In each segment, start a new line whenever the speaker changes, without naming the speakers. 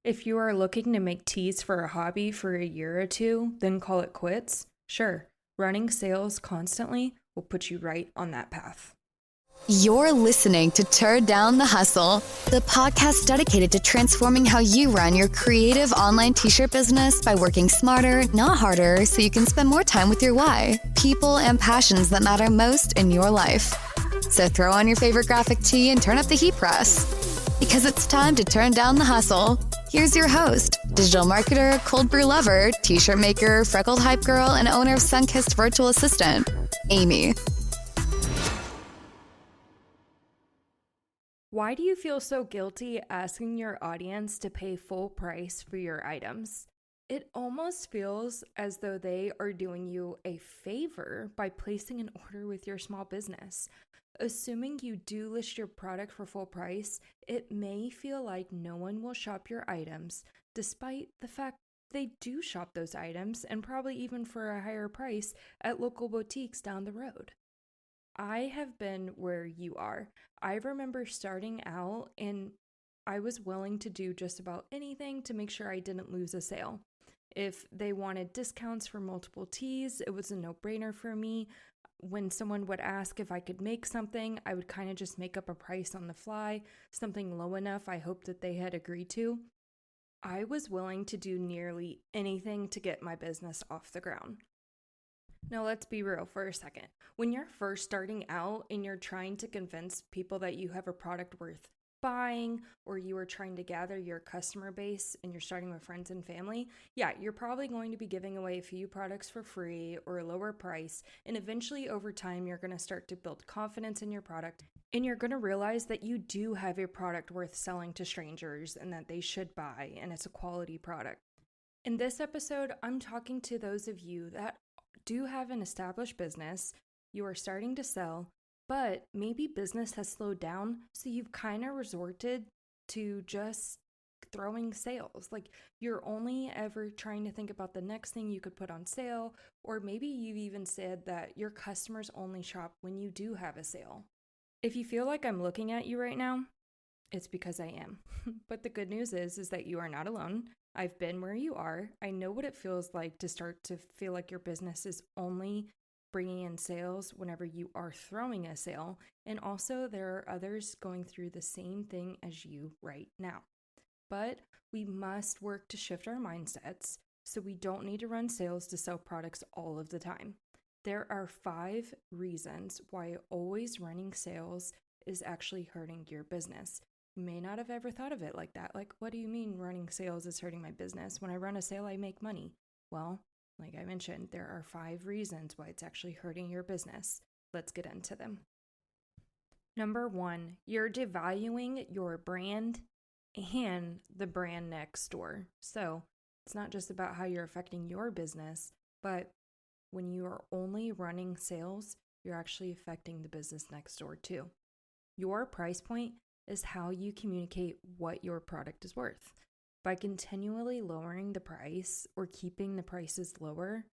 If you are looking to make teas for a hobby for a year or two, then call it quits, sure, running sales constantly will put you right on that path.
You're listening to Turn Down the Hustle, the podcast dedicated to transforming how you run your creative online t-shirt business by working smarter, not harder, so you can spend more time with your why, people, and passions that matter most in your life. So throw on your favorite graphic tee and turn up the heat press, because it's time to turn down the hustle. Here's your host, digital marketer, cold brew lover, t-shirt maker, freckled hype girl, and owner of Sunkissed Virtual Assistant, Amy.
Why do you feel so guilty asking your audience to pay full price for your items? It almost feels as though they are doing you a favor by placing an order with your small business. Assuming you do list your product for full price, it may feel like no one will shop your items, despite the fact they do shop those items and probably even for a higher price at local boutiques down the road. I have been where you are. I remember starting out and I was willing to do just about anything to make sure I didn't lose a sale. If they wanted discounts for multiple teas, it was a no-brainer for me. When someone would ask if I could make something, I would kind of just make up a price on the fly, something low enough I hoped that they had agreed to. I was willing to do nearly anything to get my business off the ground. Now, let's be real for a second. When you're first starting out and you're trying to convince people that you have a product worth buying, or you are trying to gather your customer base and you're starting with friends and family, yeah, you're probably going to be giving away a few products for free or a lower price. And eventually, over time, you're going to start to build confidence in your product. And you're going to realize that you do have a product worth selling to strangers and that they should buy, and it's a quality product. In this episode, I'm talking to those of you that do have an established business, you are starting to sell, but maybe business has slowed down, so you've kind of resorted to just throwing sales. Like you're only ever trying to think about the next thing you could put on sale, or maybe you've even said that your customers only shop when you do have a sale. If you feel like I'm looking at you right now, it's because I am. But the good news is that you are not alone. I've been where you are. I know what it feels like to start to feel like your business is only bringing in sales whenever you are throwing a sale. And also, there are others going through the same thing as you right now. But we must work to shift our mindsets so we don't need to run sales to sell products all of the time. There are 5 reasons why always running sales is actually hurting your business. You may not have ever thought of it like that. Like, what do you mean running sales is hurting my business? When I run a sale, I make money. Well, like I mentioned, there are 5 reasons why it's actually hurting your business. Let's get into them. Number 1, you're devaluing your brand and the brand next door. So it's not just about how you're affecting your business, but when you are only running sales, you're actually affecting the business next door too. Your price point is how you communicate what your product is worth. By continually lowering the price or keeping the prices lower,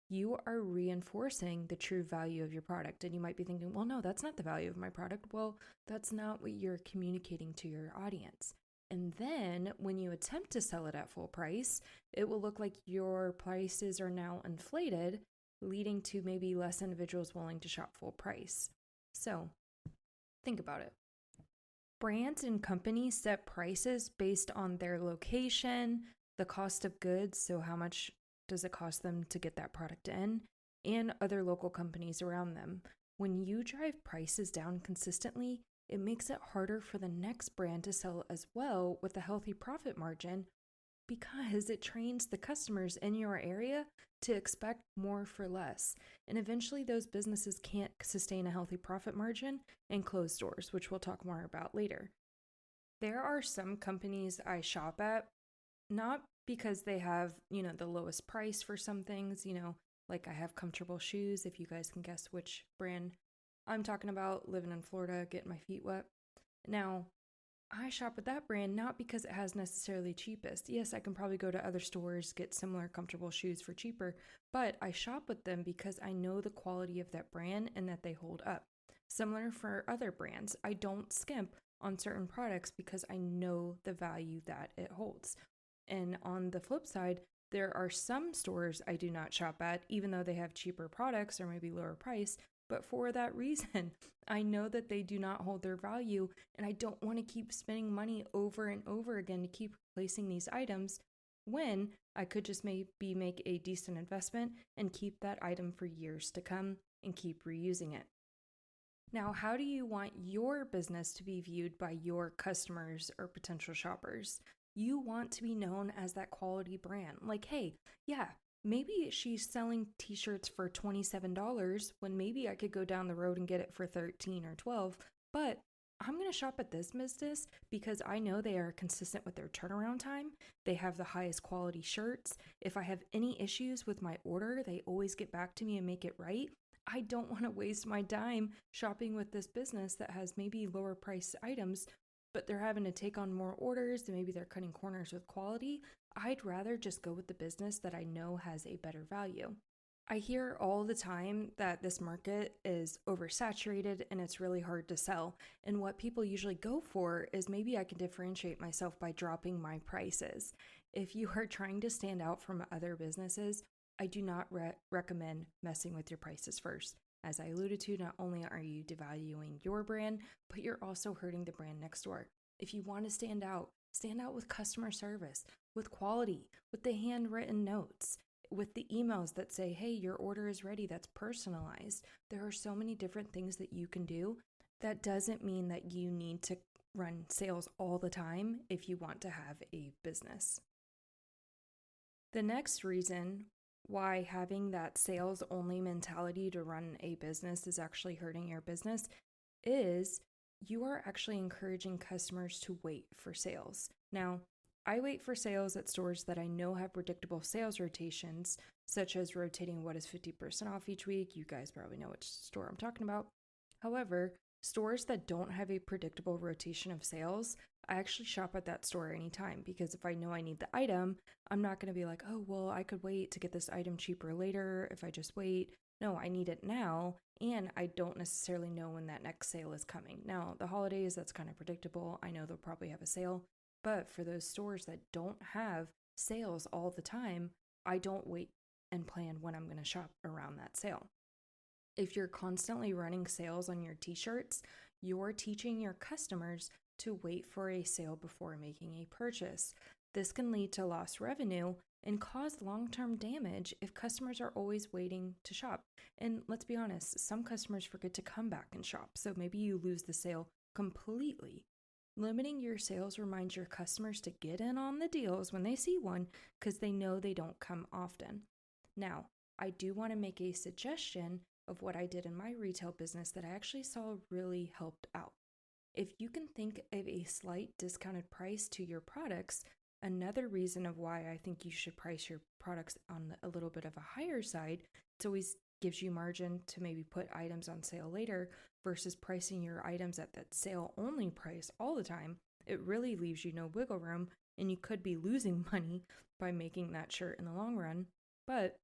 you are reinforcing the true value of your product. And you might be thinking, well, no, that's not the value of my product. Well, that's not what you're communicating to your audience. And then when you attempt to sell it at full price, it will look like your prices are now inflated, leading to maybe less individuals willing to shop full price. So think about it. Brands and companies set prices based on their location, the cost of goods, so how much does it cost them to get that product in, and other local companies around them. When you drive prices down consistently, it makes it harder for the next brand to sell as well with a healthy profit margin because it trains the customers in your area to expect more for less. And eventually those businesses can't sustain a healthy profit margin and close doors, which we'll talk more about later. There are some companies I shop at, not because they have, the lowest price for some things, like I have Comfortable Shoes, if you guys can guess which brand I'm talking about, living in Florida, getting my feet wet. Now, I shop at that brand not because it has necessarily cheapest. Yes, I can probably go to other stores, get similar comfortable shoes for cheaper, but I shop with them because I know the quality of that brand and that they hold up. Similar for other brands, I don't skimp on certain products because I know the value that it holds. And on the flip side, there are some stores I do not shop at, even though they have cheaper products or maybe lower price. But for that reason, I know that they do not hold their value, and I don't want to keep spending money over and over again to keep replacing these items when I could just maybe make a decent investment and keep that item for years to come and keep reusing it. Now, how do you want your business to be viewed by your customers or potential shoppers? You want to be known as that quality brand. Like, hey, yeah, maybe she's selling t-shirts for $27 when maybe I could go down the road and get it for $13 or $12, but I'm going to shop at this business because I know they are consistent with their turnaround time. They have the highest quality shirts. If I have any issues with my order, they always get back to me and make it right. I don't want to waste my time shopping with this business that has maybe lower price items, but they're having to take on more orders and maybe they're cutting corners with quality. I'd rather just go with the business that I know has a better value. I hear all the time that this market is oversaturated and it's really hard to sell. And what people usually go for is maybe I can differentiate myself by dropping my prices. If you are trying to stand out from other businesses, I do not recommend messing with your prices first. As I alluded to, not only are you devaluing your brand, but you're also hurting the brand next door. If you want to stand out with customer service, with quality, with the handwritten notes, with the emails that say, hey, your order is ready, that's personalized. There are so many different things that you can do. That doesn't mean that you need to run sales all the time if you want to have a business. The next reason why having that sales only mentality to run a business is actually hurting your business is you are actually encouraging customers to wait for sales. Now, I wait for sales at stores that I know have predictable sales rotations, such as rotating what is 50% off each week. You guys probably know which store I'm talking about. However, stores that don't have a predictable rotation of sales, I actually shop at that store anytime because if I know I need the item, I'm not going to be like, oh, well, I could wait to get this item cheaper later if I just wait. No, I need it now, and I don't necessarily know when that next sale is coming. Now, the holidays, that's kind of predictable. I know they'll probably have a sale. But for those stores that don't have sales all the time, I don't wait and plan when I'm going to shop around that sale. If you're constantly running sales on your t-shirts, you're teaching your customers to wait for a sale before making a purchase. This can lead to lost revenue and cause long-term damage if customers are always waiting to shop. And let's be honest, some customers forget to come back and shop, so maybe you lose the sale completely. Limiting your sales reminds your customers to get in on the deals when they see one because they know they don't come often. Now, I do want to make a suggestion of what I did in my retail business that I actually saw really helped out. If you can think of a slight discounted price to your products, another reason of why I think you should price your products on a little bit of a higher side, it always gives you margin to maybe put items on sale later versus pricing your items at that sale only price all the time. It really leaves you no wiggle room and you could be losing money by making that shirt in the long run. But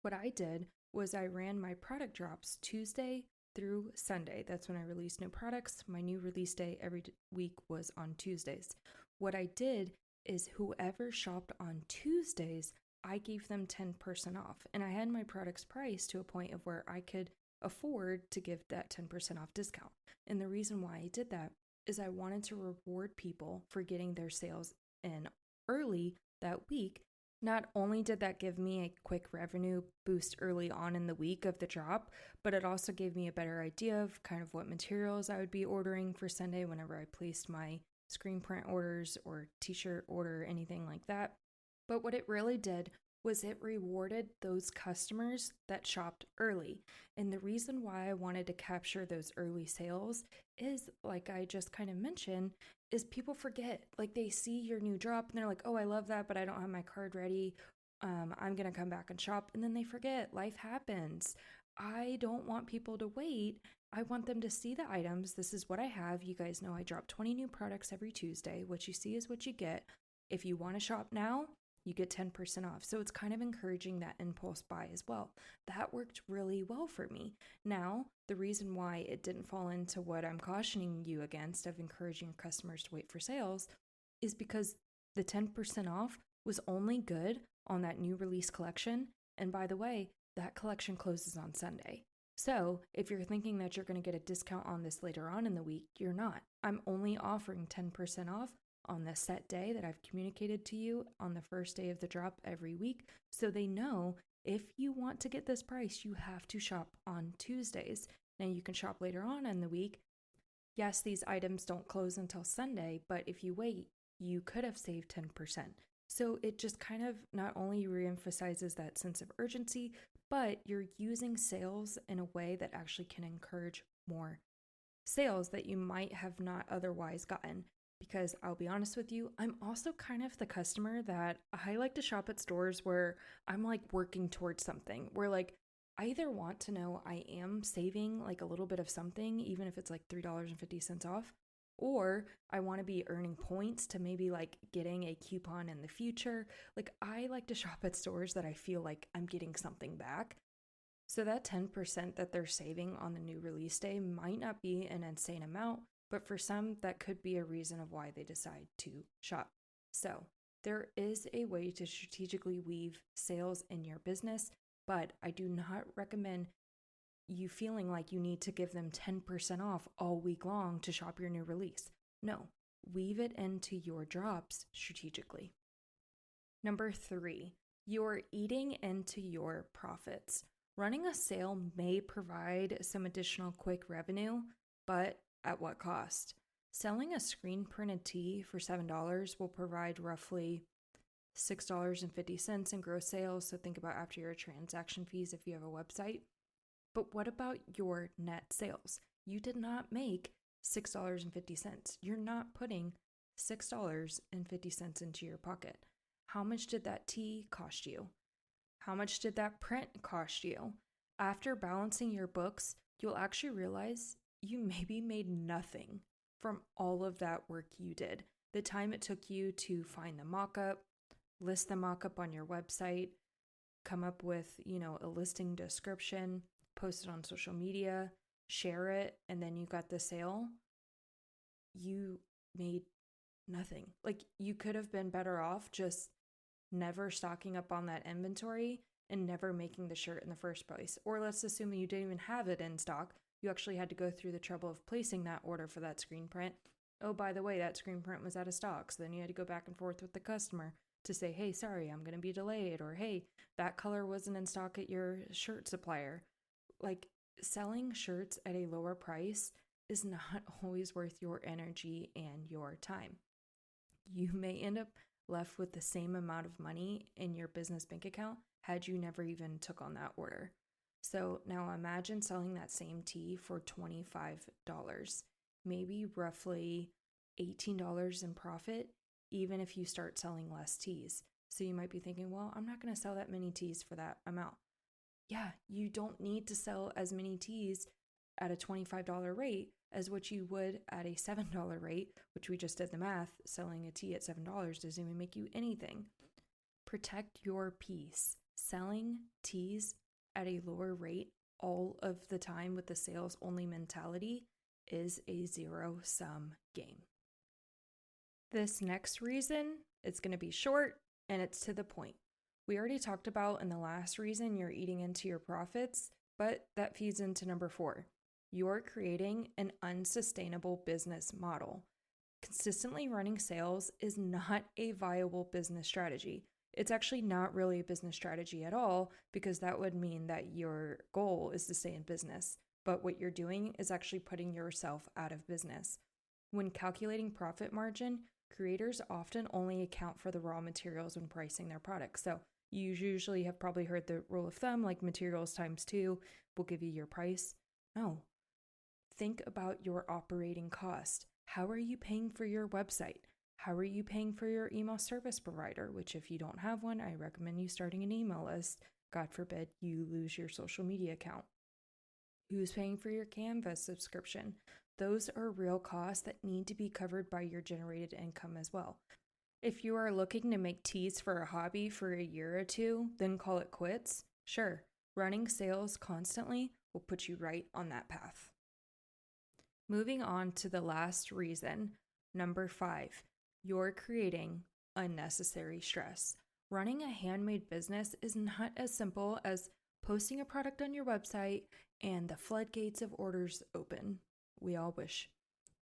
what I did was I ran my product drops Tuesday through Sunday. That's when I released new products. My new release day every week was on Tuesdays. What I did is whoever shopped on Tuesdays, I gave them 10% off. And I had my products priced to a point of where I could afford to give that 10% off discount. And the reason why I did that is I wanted to reward people for getting their sales in early that week. Not only did that give me a quick revenue boost early on in the week of the drop, but it also gave me a better idea of kind of what materials I would be ordering for Sunday whenever I placed my screen print orders or t-shirt order, anything like that. But what it really did was it rewarded those customers that shopped early. And the reason why I wanted to capture those early sales is, like I just kind of mentioned, is people forget. Like they see your new drop and they're like, oh, I love that, but I don't have my card ready. I'm going to come back and shop. And then they forget. Life happens. I don't want people to wait. I want them to see the items. This is what I have. You guys know I drop 20 new products every Tuesday. What you see is what you get. If you want to shop now, you get 10% off. So it's kind of encouraging that impulse buy as well. That worked really well for me. Now, the reason why it didn't fall into what I'm cautioning you against of encouraging customers to wait for sales is because The 10% off was only good on that new release collection. And by the way, that collection closes on Sunday. So if you're thinking that you're going to get a discount on this later on in the week, you're not. I'm only offering 10% off on the set day that I've communicated to you on the first day of the drop every week. So they know if you want to get this price, you have to shop on Tuesdays. Now you can shop later on in the week. Yes, these items don't close until Sunday, but if you wait, you could have saved 10%. So it just kind of not only reemphasizes that sense of urgency, but you're using sales in a way that actually can encourage more sales that you might have not otherwise gotten. Because I'll be honest with you, I'm also kind of the customer that I like to shop at stores where I'm like working towards something, where like I either want to know I am saving like a little bit of something, even if it's like $3.50 off, or I want to be earning points to maybe like getting a coupon in the future. Like I like to shop at stores that I feel like I'm getting something back. So that 10% that they're saving on the new release day might not be an insane amount, but for some, that could be a reason of why they decide to shop. So there is a way to strategically weave sales in your business, but I do not recommend you feeling like you need to give them 10% off all week long to shop your new release. No, weave it into your drops strategically. Number 3, you're eating into your profits. Running a sale may provide some additional quick revenue, but at what cost? Selling a screen printed tee for $7 will provide roughly $6.50 in gross sales. So think about after your transaction fees if you have a website. But what about your net sales? You did not make $6.50. You're not putting $6.50 into your pocket. How much did that tee cost you? How much did that print cost you? After balancing your books, you'll actually realize you maybe made nothing from all of that work you did. The time it took you to find the mock-up, list the mock-up on your website, come up with, a listing description, post it on social media, share it, and then you got the sale. You made nothing. Like you could have been better off just never stocking up on that inventory and never making the shirt in the first place. Or let's assume you didn't even have it in stock. You actually had to go through the trouble of placing that order for that screen print. Oh, by the way, that screen print was out of stock. So then you had to go back and forth with the customer to say, hey, sorry, I'm going to be delayed. Or, hey, that color wasn't in stock at your shirt supplier. Like selling shirts at a lower price is not always worth your energy and your time. You may end up left with the same amount of money in your business bank account had you never even took on that order. So now imagine selling that same tee for $25, maybe roughly $18 in profit, even if you start selling less tees. So you might be thinking, well, I'm not going to sell that many tees for that amount. Yeah, you don't need to sell as many tees at a $25 rate as what you would at a $7 rate, which we just did the math. Selling a tee at $7 doesn't even make you anything. Protect your peace. Selling tees at a lower rate all of the time with the sales only mentality is a zero-sum game. This next reason, it's going to be short and it's to the point. We already talked about in the last reason you're eating into your profits, but that feeds into number 4. You're creating an unsustainable business model. Consistently running sales is not a viable business strategy. It's actually not really a business strategy at all, because that would mean that your goal is to stay in business. But what you're doing is actually putting yourself out of business. When calculating profit margin, creators often only account for the raw materials when pricing their products. So you usually have probably heard the rule of thumb, like materials times 2 will give you your price. No. Think about your operating cost. How are you paying for your website? How are you paying for your email service provider? Which if you don't have one, I recommend you starting an email list. God forbid you lose your social media account. Who's paying for your Canva subscription? Those are real costs that need to be covered by your generated income as well. If you are looking to make tees for a hobby for a year or two, then call it quits, sure, running sales constantly will put you right on that path. Moving on to the last reason, number 5, you're creating unnecessary stress. Running a handmade business is not as simple as posting a product on your website and the floodgates of orders open. We all wish.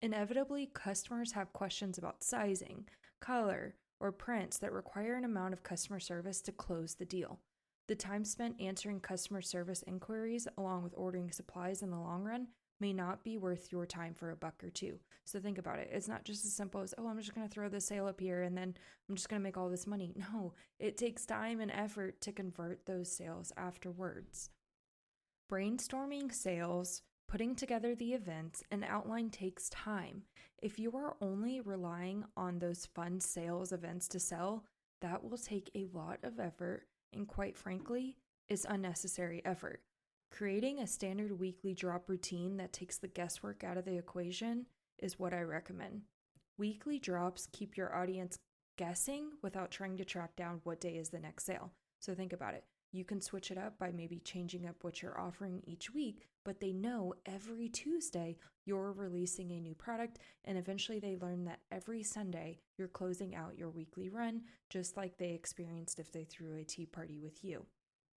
Inevitably, customers have questions about sizing, color, or prints that require an amount of customer service to close the deal. The time spent answering customer service inquiries along with ordering supplies in the long run may not be worth your time for a buck or two. So think about it. It's not just as simple as, oh, I'm just going to throw this sale up here and then I'm just going to make all this money. No, it takes time and effort to convert those sales afterwards. Brainstorming sales, putting together the events, and outline takes time. If you are only relying on those fun sales events to sell, that will take a lot of effort and, quite frankly, is unnecessary effort. Creating a standard weekly drop routine that takes the guesswork out of the equation is what I recommend. Weekly drops keep your audience guessing without trying to track down what day is the next sale. So think about it. You can switch it up by maybe changing up what you're offering each week, but they know every Tuesday you're releasing a new product, and eventually they learn that every Sunday you're closing out your weekly run, just like they experienced if they threw a tea party with you.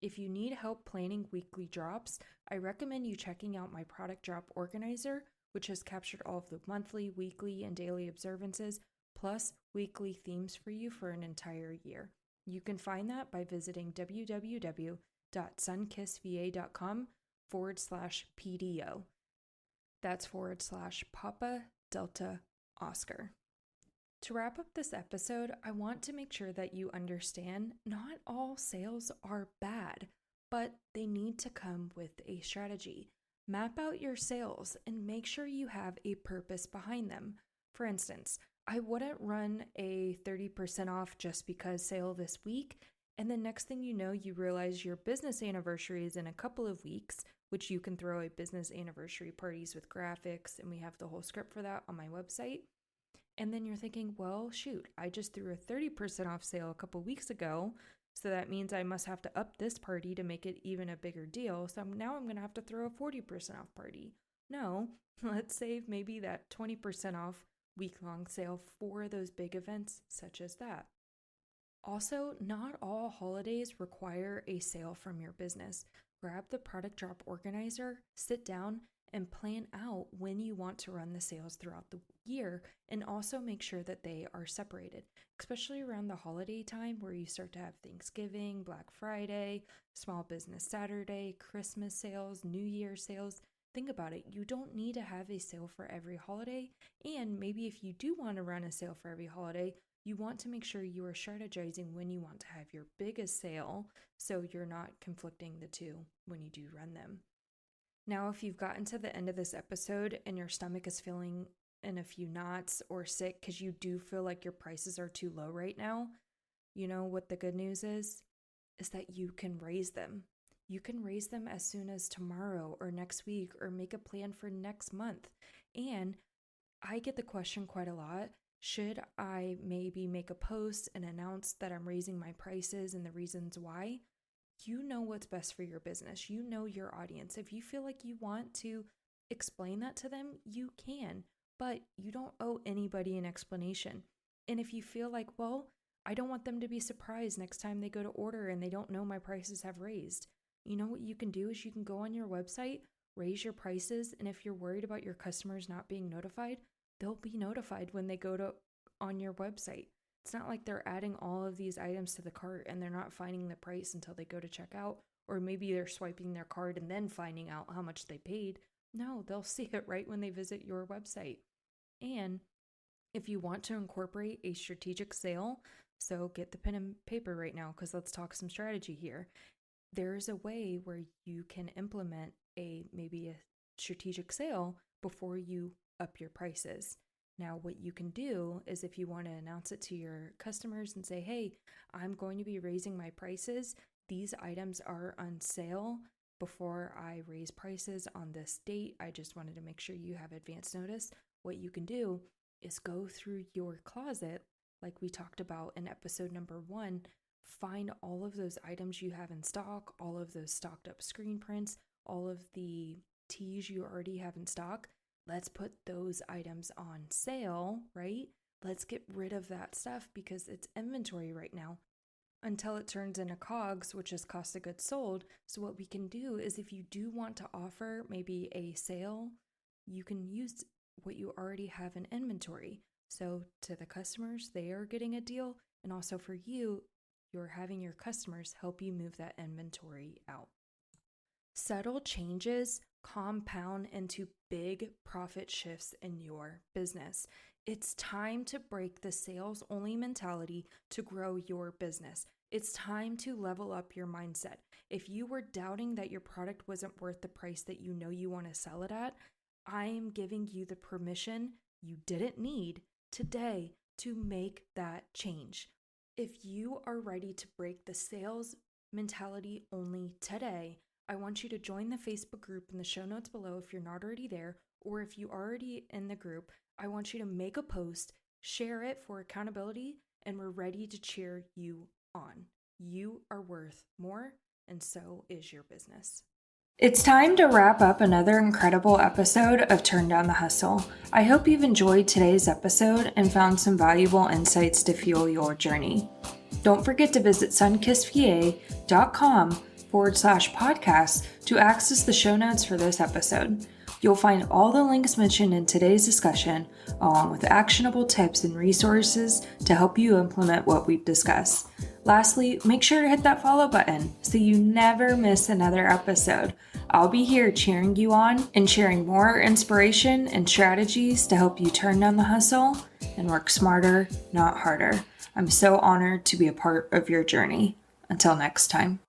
If you need help planning weekly drops, I recommend you checking out my product drop organizer, which has captured all of the monthly, weekly, and daily observances, plus weekly themes for you for an entire year. You can find that by visiting www.sunkissva.com/PDO. That's /Papa Delta Oscar. To wrap up this episode, I want to make sure that you understand not all sales are bad, but they need to come with a strategy. Map out your sales and make sure you have a purpose behind them. For instance, I wouldn't run a 30% off just because sale this week, and the next thing you know, you realize your business anniversary is in a couple of weeks, which you can throw a business anniversary parties with graphics, and we have the whole script for that on my website. And then you're thinking, well, shoot, I just threw a 30% off sale a couple weeks ago, so that means I must have to up this party to make it even a bigger deal. So now I'm going to have to throw a 40% off party. No, let's save maybe that 20% off week-long sale for those big events such as that. Also, not all holidays require a sale from your business. Grab the product drop organizer, sit down, and plan out when you want to run the sales throughout the year, and also make sure that they are separated, especially around the holiday time where you start to have Thanksgiving, Black Friday, Small Business Saturday, Christmas sales, New Year sales. Think about it. You don't need to have a sale for every holiday, and maybe if you do want to run a sale for every holiday, you want to make sure you are strategizing when you want to have your biggest sale so you're not conflicting the two when you do run them. Now, if you've gotten to the end of this episode and your stomach is feeling in a few knots or sick because you do feel like your prices are too low right now, you know what the good news is that you can raise them. You can raise them as soon as tomorrow or next week, or make a plan for next month. And I get the question quite a lot, should I maybe make a post and announce that I'm raising my prices and the reasons why? You know what's best for your business. You know your audience. If you feel like you want to explain that to them, you can, but you don't owe anybody an explanation. And if you feel like, well, I don't want them to be surprised next time they go to order and they don't know my prices have raised, you know what you can do is you can go on your website, raise your prices, and if you're worried about your customers not being notified, they'll be notified when they go to on your website. It's not like they're adding all of these items to the cart and they're not finding the price until they go to checkout, or maybe they're swiping their card and then finding out how much they paid. No, they'll see it right when they visit your website. And if you want to incorporate a strategic sale, so get the pen and paper right now because let's talk some strategy here. There's a way where you can implement maybe a strategic sale before you up your prices. Now, what you can do is if you want to announce it to your customers and say, hey, I'm going to be raising my prices. These items are on sale before I raise prices on this date. I just wanted to make sure you have advance notice. What you can do is go through your closet, like we talked about in episode number 1, find all of those items you have in stock, all of those stocked up screen prints, all of the tees you already have in stock. Let's put those items on sale, right? let's get rid of that stuff because it's inventory right now until it turns into COGS, which is cost of goods sold. So what we can do is if you do want to offer maybe a sale, you can use what you already have in inventory. So to the customers, they are getting a deal. And also for you, you're having your customers help you move that inventory out. Subtle changes compound into big profit shifts in your business. It's time to break the sales only mentality to grow your business. It's time to level up your mindset. If you were doubting that your product wasn't worth the price that you know you want to sell it at, I am giving you the permission you didn't need today to make that change. If you are ready to break the sales mentality only today, I want you to join the Facebook group in the show notes below if you're not already there, or if you are already in the group, I want you to make a post, share it for accountability, and we're ready to cheer you on. You are worth more, and so is your business. It's time to wrap up another incredible episode of Turn Down the Hustle. I hope you've enjoyed today's episode and found some valuable insights to fuel your journey. Don't forget to visit sunkissva.com/podcast to access the show notes for this episode. You'll find all the links mentioned in today's discussion, along with actionable tips and resources to help you implement what we've discussed. Lastly, make sure to hit that follow button so you never miss another episode. I'll be here cheering you on and sharing more inspiration and strategies to help you turn down the hustle and work smarter, not harder. I'm so honored to be a part of your journey. Until next time.